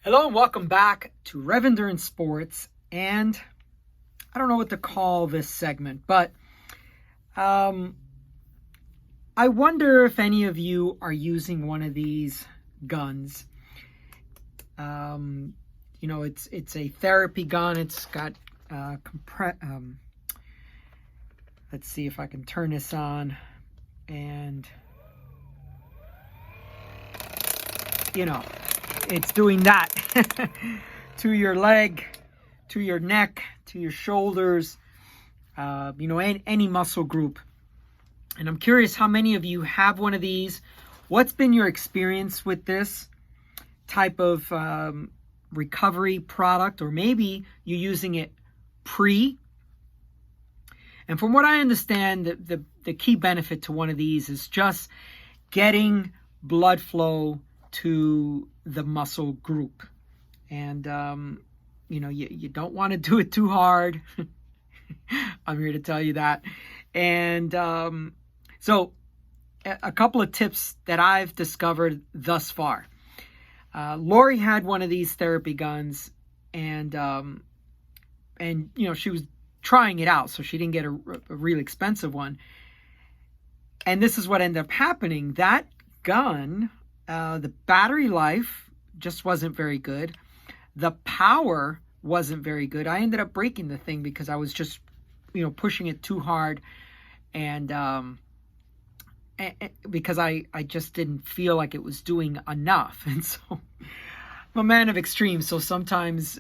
Hello and welcome back to Rev Endurance Sports. And I don't know what to call this segment, but I wonder if any of you are using one of these guns. It's a therapy gun. It's got let's see if I can turn this on, and it's doing that to your leg, to your neck, to your shoulders, any muscle group. And I'm curious how many of you have one of these. What's been your experience with this type of recovery product? Or maybe you're using it pre. And from what I understand, the key benefit to one of these is just getting blood flow to the muscle group. And you don't want to do it too hard. I'm here to tell you that. And so a couple of tips that I've discovered thus far. Lori had one of these therapy guns, and she was trying it out, so she didn't get a really expensive one. And this is what ended up happening. That gun, the battery life just wasn't very good. The power wasn't very good. I ended up breaking the thing because I was just, pushing it too hard, and because I just didn't feel like it was doing enough. And so I'm a man of extremes. So sometimes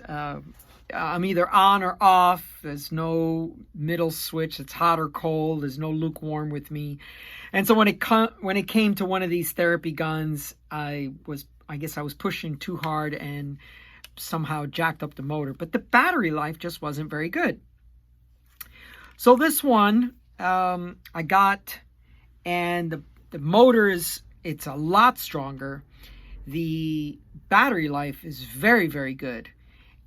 I'm either on or off. There's no middle switch. It's hot or cold. There's no lukewarm with me. And so when it came to one of these therapy guns, I guess I was pushing too hard and somehow jacked up the motor. But the battery life just wasn't very good. So this one I got, and the motor it's a lot stronger. The battery life is very, very good.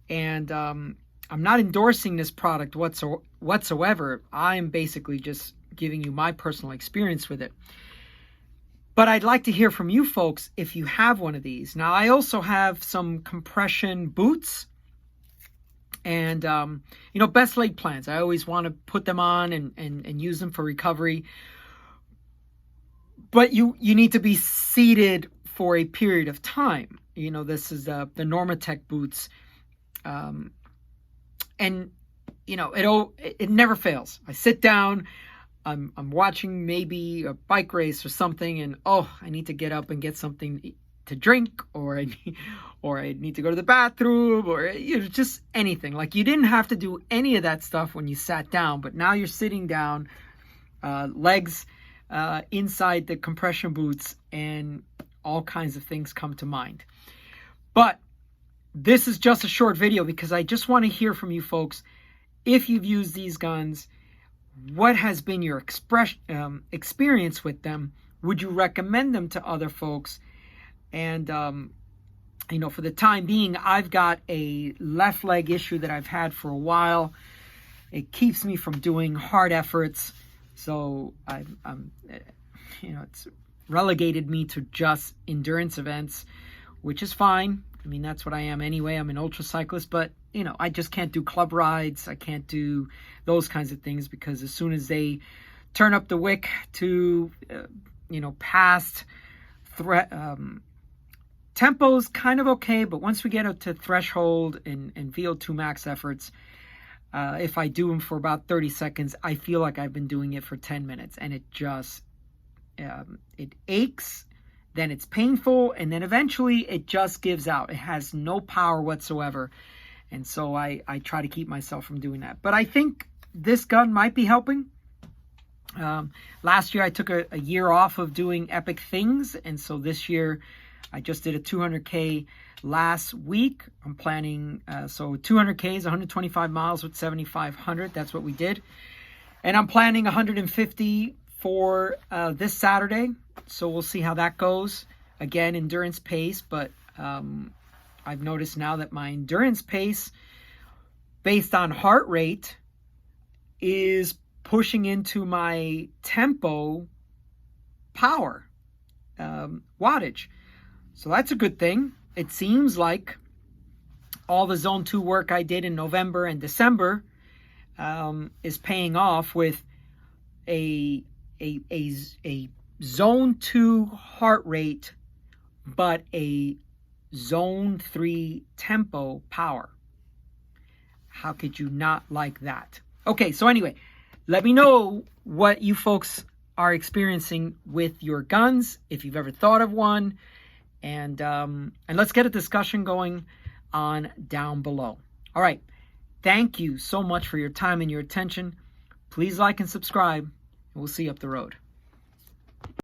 And I'm not endorsing this product whatsoever. I'm basically just giving you my personal experience with it. But I'd like to hear from you folks if you have one of these. Now, I also have some compression boots and, best laid plans. I always want to put them on and use them for recovery. But you need to be seated for a period of time. This is the Normatec boots. It never fails. I sit down, I'm watching maybe a bike race or something, and I need to get up and get something to drink, or I need to go to the bathroom, or just anything. Like, you didn't have to do any of that stuff when you sat down, but now you're sitting down, legs inside the compression boots, and all kinds of things come to mind. But this is just a short video because I just want to hear from you folks. If you've used these guns, what has been your experience with them? Would you recommend them to other folks? And, for the time being, I've got a left leg issue that I've had for a while. It keeps me from doing hard efforts. So it's relegated me to just endurance events, which is fine. I mean, that's what I am anyway. I'm an ultra cyclist, but I just can't do club rides. I can't do those kinds of things because as soon as they turn up the wick to, past tempo's kind of okay, but once we get up to threshold and VO2 max efforts, if I do them for about 30 seconds, I feel like I've been doing it for 10 minutes, and it just it aches. Then it's painful, and then eventually it just gives out. It has no power whatsoever. And so I try to keep myself from doing that. But I think this gun might be helping. Last year I took a year off of doing epic things, and so this year I just did a 200K last week. I'm planning, so 200K is 125 miles with 7,500. That's what we did. And I'm planning 150 for this Saturday. So we'll see how that goes. Again, endurance pace, but I've noticed now that my endurance pace based on heart rate is pushing into my tempo power wattage. So that's a good thing. It seems like all the Zone 2 work I did in November and December is paying off with a Zone 2 heart rate, but a Zone 3 tempo power. How could you not like that? Okay, so anyway, let me know what you folks are experiencing with your guns, if you've ever thought of one, and let's get a discussion going on down below. All right, thank you so much for your time and your attention. Please like and subscribe, and we'll see you up the road.